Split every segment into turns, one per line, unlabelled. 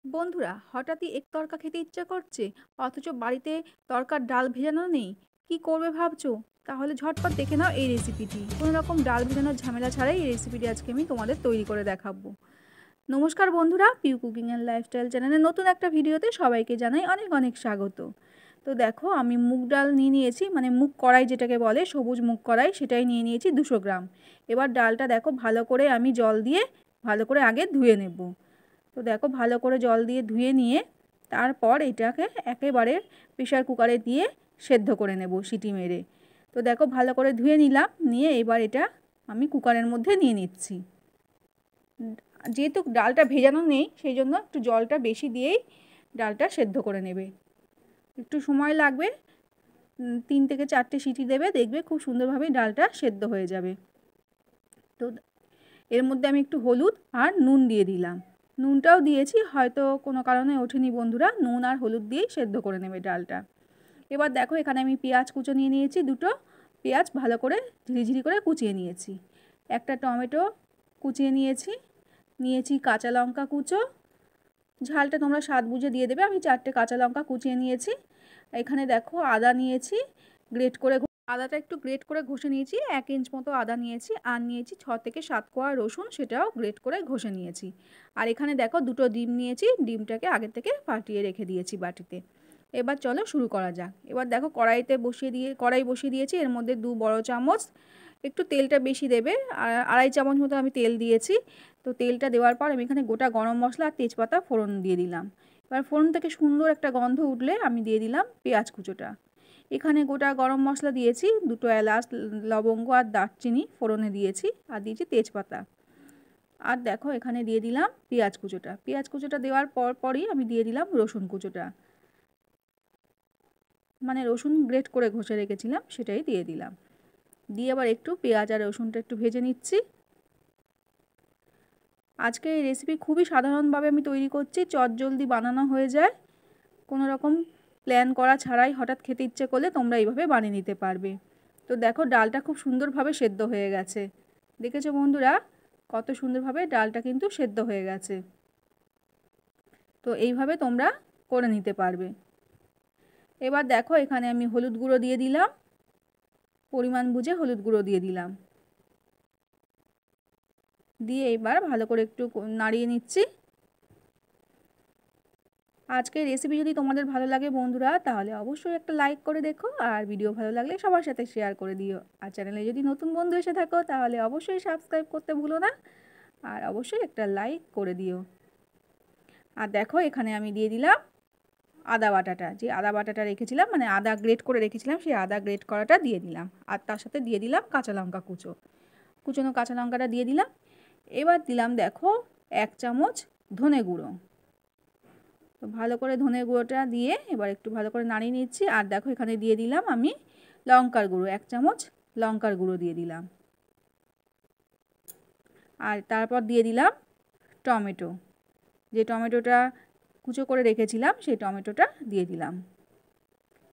বন্ধুরা, হঠাৎই এক তরকা খেতে ইচ্ছা করছে, অথচ বাড়িতে তরকার ডাল ভেজানো নেই। কি করবে ভাবছো? তাহলে ঝটপট দেখে নাও এই রেসিপিটি। কোনো রকম ডাল ভেজানোর ঝামেলা ছাড়াই এই রেসিপিটি আজকে আমি তোমাদের তৈরি করে দেখাবো। নমস্কার বন্ধুরা, পিউ কুকিং অ্যান্ড লাইফস্টাইল চ্যানেলের নতুন একটা ভিডিওতে সবাইকে জানাই অনেক অনেক স্বাগত। তো দেখো, আমি মুগ ডাল নিয়ে নিয়েছি, মানে মুগ কড়াই যেটাকে বলে, সবুজ মুগ কড়াই, সেটাই নিয়ে নিয়েছি 200 গ্রাম। এবার ডালটা দেখো ভালো করে আমি জল দিয়ে ভালো করে আগে ধুয়ে নেব। তো দেখো ভালো করে জল দিয়ে ধুয়ে নিয়ে তারপর এটাকে একেবারে প্রেশার কুকারে দিয়ে সেদ্ধ করে নেব সিটি মেরে। তো দেখো ভালো করে ধুয়ে নিলাম, নিয়ে এবার এটা আমি কুকারের মধ্যে নিয়ে নিচ্ছি। যেহেতু ডালটা ভেজানো নেই সেই জন্য একটু জলটা বেশি দিয়েই ডালটা সেদ্ধ করে নেবে। একটু সময় লাগবে, 3 থেকে 4টে সিটি দেবে, দেখবে খুব সুন্দরভাবে ডালটা সেদ্ধ হয়ে যাবে। তো এর মধ্যে আমি একটু হলুদ আর নুন দিয়ে দিলাম। নুনটাও দিয়েছি, হয়তো কোনো কারণে ওঠেনি বন্ধুরা, নুন আর হলুদ দিয়েই সেদ্ধ করে নেবে ডালটা। এবার দেখো এখানে আমি পেঁয়াজ কুচো নিয়ে নিয়েছি, 2টো পেঁয়াজ ভালো করে ঝিরিঝিরি করে কুচিয়ে নিয়েছি। একটা টমেটো কুচিয়ে নিয়েছি কাঁচা লঙ্কা কুচো, ঝালটা তোমরা স্বাদ বুঝে দিয়ে দেবে। আমি 4টে কাঁচা লঙ্কা কুচিয়ে নিয়েছি। এখানে দেখো আদা নিয়েছি গ্রেট করে, আদাটা একটু গ্রেট করে ঘষে নিয়েছি, 1 ইঞ্চ মতো আদা নিয়েছি। আর নিয়েছি 6 থেকে 7 কোয়া রসুন, সেটাও গ্রেট করে ঘষে নিয়েছি। আর এখানে দেখো 2টো ডিম নিয়েছি, ডিমটাকে আগে থেকে ফাটিয়ে রেখে দিয়েছি বাটিতে। এবার চলো শুরু করা যাক। এবার দেখো কড়াই বসিয়ে দিয়েছি, এর মধ্যে 2 বড় চামচ, একটু তেলটা বেশি দেবে, আর 2.5 চামচ মতো আমি তেল দিয়েছি। তো তেলটা দেওয়ার পর আমি এখানে গোটা গরম মশলা আর তেজপাতা ফোড়ন দিয়ে দিলাম। এবার ফোড়ন থেকে সুন্দর একটা গন্ধ উঠলে আমি দিয়ে দিলাম পেঁয়াজ কুচোটা। এখানে গোটা গরম মশলা দিয়েছি, 2টো এলাচ, লবঙ্গ আর দারচিনি ফোড়নে দিয়েছি, আর দিয়েছি তেজপাতা। আর দেখো এখানে দিয়ে দিলাম পেঁয়াজ কুচোটা দেওয়ার পরই আমি দিয়ে দিলাম রসুন কুচোটা, মানে রসুন গ্রেট করে ঘষে রেখেছিলাম সেটাই দিয়ে দিলাম। দিয়ে আবার একটু পেঁয়াজ আর রসুনটা একটু ভেজে নিচ্ছি। আজকে এই রেসিপি খুবই সাধারণভাবে আমি তৈরি করছি, চটজলদি বানানো হয়ে যায়। কোনো রকম প্ল্যান করা ছাড়াই হঠাৎ খেতে ইচ্ছে করলে তোমরা এইভাবে বানিয়ে নিতে পারবে। তো দেখো ডালটা খুব সুন্দরভাবে সেদ্ধ হয়ে গেছে। দেখেছো বন্ধুরা, কত সুন্দরভাবে ডালটা কিন্তু সেদ্ধ হয়ে গেছে। তো এইভাবে তোমরা করে নিতে পারবে। এবার দেখো এখানে আমি হলুদ গুঁড়ো দিয়ে দিলাম, পরিমাণ বুঝে হলুদ গুঁড়ো দিয়ে দিলাম। দিয়ে এবার ভালো করে একটু নাড়িয়ে নিচ্ছি। আজকের রেসিপি যদি তোমাদের ভালো লাগে বন্ধুরা, তাহলে অবশ্যই একটা লাইক করে দেখো, আর ভিডিও ভালো লাগলে সবার সাথে শেয়ার করে দিও। আর চ্যানেলে যদি নতুন বন্ধু এসে থাকো তাহলে অবশ্যই সাবস্ক্রাইব করতে ভুলো না, আর অবশ্যই একটা লাইক করে দিও। আর দেখো এখানে আমি দিয়ে দিলাম আদা বাটাটা, যে আদা বাটাটা রেখেছিলাম, মানে আদা গ্রেট করে রেখেছিলাম, সেই আদা গ্রেট করাটা দিয়ে দিলাম। আর তার সাথে দিয়ে দিলাম কাঁচা লঙ্কা কুচোনো কাঁচা লঙ্কাটা দিয়ে দিলাম। এবার দিলাম দেখো 1 চামচ ধনে গুঁড়ো। তো ভালো করে ধনে গুঁড়োটা দিয়ে এবার একটু ভালো করে নাড়িয়ে নিচ্ছি। আর দেখো এখানে দিয়ে দিলাম আমি লঙ্কার গুঁড়ো, 1 চামচ লঙ্কার গুঁড়ো দিয়ে দিলাম। আর তারপর দিয়ে দিলাম টমেটো, যে টমেটোটা কুচো করে রেখেছিলাম সেই টমেটোটা দিয়ে দিলাম।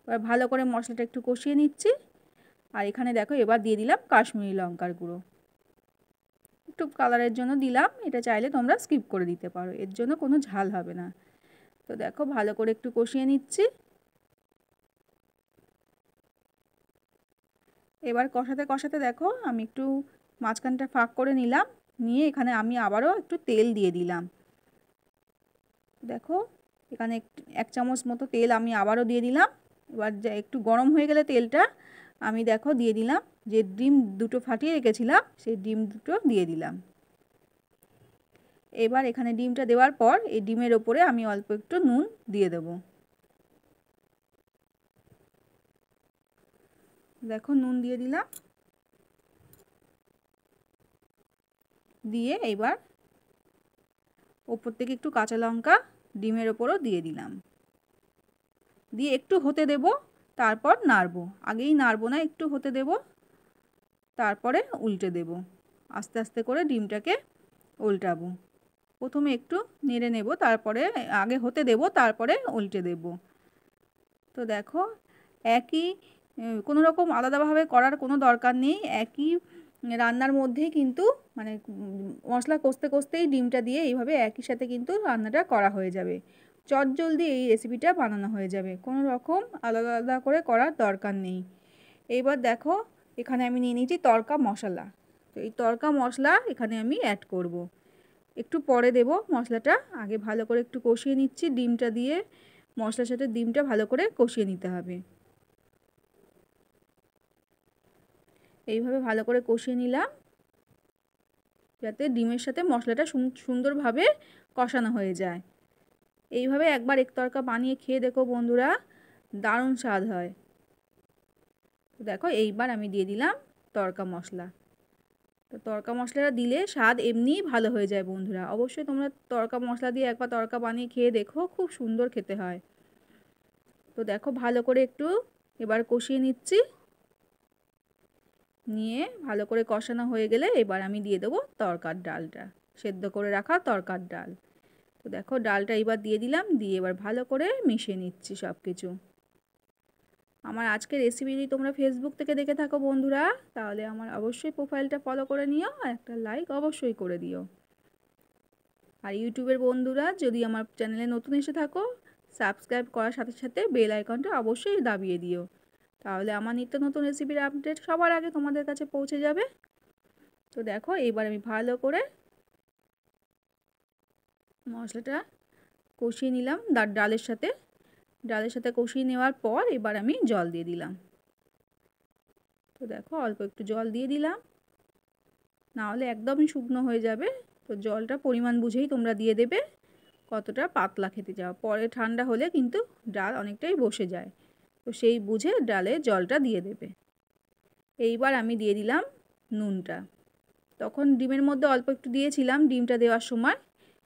এবার ভালো করে মশলাটা একটু কষিয়ে নিচ্ছি। আর এখানে দেখো এবার দিয়ে দিলাম কাশ্মীরি লঙ্কার গুঁড়ো, একটু কালারের জন্য দিলাম, এটা চাইলে তোমরা স্কিপ করে দিতে পারো, এর জন্য কোনো ঝাল হবে না। তো দেখো ভালো করে একটু কষিয়ে নিচ্ছি। এবার কষাতে কষাতে দেখো আমি একটু মাঝখানটা ফাঁক করে নিলাম, নিয়ে এখানে আমি আবারও একটু তেল দিয়ে দিলাম। দেখো এখানে 1 চামচ মতো তেল আমি আবারও দিয়ে দিলাম। এবার একটু গরম হয়ে গেলে তেলটা আমি দেখো দিয়ে দিলাম যে ডিম 2টো ফাটিয়ে রেখেছিলাম, সেই ডিম 2টো দিয়ে দিলাম। এবার এখানে ডিমটা দেওয়ার পর এই ডিমের ওপরে আমি অল্প একটু নুন দিয়ে দেব। দেখো নুন দিয়ে দিলাম, দিয়ে এবার ওপর থেকে একটু কাঁচা লঙ্কা ডিমের ওপরও দিয়ে দিলাম, দিয়ে একটু হতে দেব, তারপর নাড়বো। আগেই নাড়বো না, একটু হতে দেব, তারপরে উল্টে দেব। আস্তে আস্তে করে ডিমটাকে উল্টাবো। প্রথমে একটু নেড়ে নেব, তারপরে আগে হতে দেব, তারপরে উল্টে দেব। তো দেখো একই, কোনো রকম আলাদাভাবে করার কোনো দরকার নেই, একই রান্নার মধ্যেই কিন্তু মানে মশলা কষতে কষতেই ডিমটা দিয়ে এইভাবে একই সাথে কিন্তু রান্নাটা করা হয়ে যাবে। চটজলদি এই রেসিপিটা বানানো হয়ে যাবে, কোনো রকম আলাদা আলাদা করে করার দরকার নেই। এইবার দেখো এখানে আমি নিয়ে নিয়েছি তড়কা মশলা। তো এই তড়কা মশলা এখানে আমি অ্যাড করব। একটু পরে দেব মশলাটা, আগে ভালো করে একটু কষিয়ে নিচ্ছি ডিমটা দিয়ে। মশলার সাথে ডিমটা ভালো করে কষিয়ে নিতে হবে। এইভাবে ভালো করে কষিয়ে নিলাম যাতে ডিমের সাথে মশলাটা সুন্দরভাবে কষানো হয়ে যায়। এইভাবে একবার এক তরকা বানিয়ে খেয়ে দেখো বন্ধুরা, দারুণ স্বাদ হয়। তো দেখো এইবার আমি দিয়ে দিলাম তড়কা মশলা। তো তড়কা মশলাটা দিলে স্বাদ এমনিই ভালো হয়ে যায় বন্ধুরা। অবশ্যই তোমরা তড়কা মশলা দিয়ে একবার তড়কা বানিয়ে খেয়ে দেখো, খুব সুন্দর খেতে হয়। তো দেখো ভালো করে একটু এবার কষিয়ে নিচ্ছি। নিয়ে ভালো করে কষানো হয়ে গেলে এবার আমি দিয়ে দেবো তড়কার ডালটা, সেদ্ধ করে রাখা তড়কার ডাল। তো দেখো ডালটা এবার দিয়ে দিলাম, দিয়ে এবার ভালো করে মিশিয়ে নিচ্ছি সব কিছু। আমার আজকের রেসিপিটি তোমরা ফেসবুক থেকে দেখে থাকো বন্ধুরা, তাহলে আমার অবশ্যই প্রোফাইলটা ফলো করে নিও আর একটা লাইক অবশ্যই করে দিও। আর ইউটিউবের বন্ধুরা যদি আমার চ্যানেলে নতুন এসে থাকো, সাবস্ক্রাইব করার সাথে সাথে বেল আইকনটা অবশ্যই দাবিয়ে দিও, তাহলে আমার নিত্য নতুন রেসিপির আপডেট সবার আগে তোমাদের কাছে পৌঁছে যাবে। তো দেখো এবার আমি ভালো করে মশলাটা কষিয়ে নিলাম ডালের সাথে কষিয়ে নেওয়ার পর এবার আমি জল দিয়ে দিলাম। তো দেখো অল্প একটু জল দিয়ে দিলাম, না হলে একদমই শুকনো হয়ে যাবে। তো জলটা পরিমাণ বুঝেই তোমরা দিয়ে দেবে, কতটা পাতলা খেতে চাও। পরে ঠান্ডা হলে কিন্তু ডাল অনেকটাই বসে যায়, তো সেই বুঝে ডালে জলটা দিয়ে দেবে। এইবার আমি দিয়ে দিলাম নুনটা। তখন ডিমের মধ্যে অল্প একটু দিয়েছিলাম ডিমটা দেওয়ার সময়,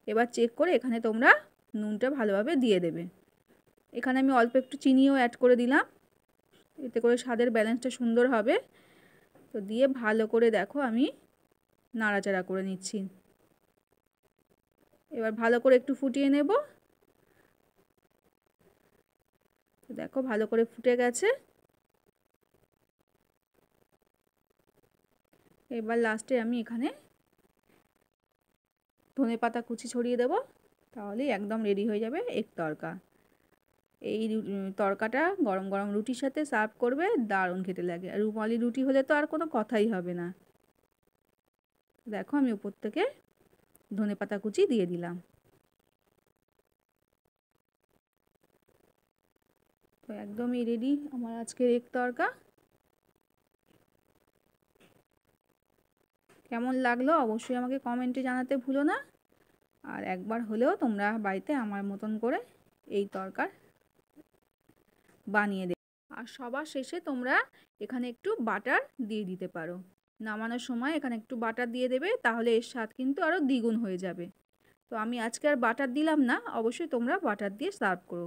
এবার চেক করে এখানে তোমরা নুনটা ভালোভাবে দিয়ে দেবে। এখানে আমি অল্প একটু চিনিও অ্যাড করে দিলাম, এতে করে স্বাদের ব্যালেন্সটা সুন্দর হবে। তো দিয়ে ভালো করে দেখো আমি নাড়াচাড়া করে নিচ্ছি। এবার ভালো করে একটু ফুটিয়ে নেব। তো দেখো ভালো করে ফুটে গেছে। এবার লাস্টে আমি এখানে ধনেপাতা কুচি ছড়িয়ে দেব, তাহলেই একদম রেডি হয়ে যাবে এগ তড়কা। এই তড়কাটা গরম গরম রুটির সাথে সার্ভ করবে, দারুণ খেতে লাগে। আর রুমালি রুটি হলে তো আর কোনো কথাই হবে না। দেখো আমি উপর থেকে ধনেপাতা কুচি দিয়ে দিলাম। তো একদমই রেডি আমার আজকের এগ তড়কা। কেমন লাগলো অবশ্যই আমাকে কমেন্টে জানাতে ভুলো না। আর একবার হলেও তোমরা বাড়িতে আমার মতন করে এই তড়কা বানিয়ে দেবে। আর সবার শেষে তোমরা এখানে একটু বাটার দিয়ে দিতে পারো। নামানোর সময় এখানে একটু বাটার দিয়ে দেবে, তাহলে এর স্বাদ কিন্তু আরও দ্বিগুণ হয়ে যাবে। তো আমি আজকে আর বাটার দিলাম না, অবশ্যই তোমরা বাটার দিয়ে সার্ভ করো।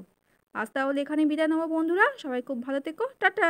আজ তাহলে এখানে বিদায় নেবো বন্ধুরা, সবাই খুব ভালো থেকো, টাটা।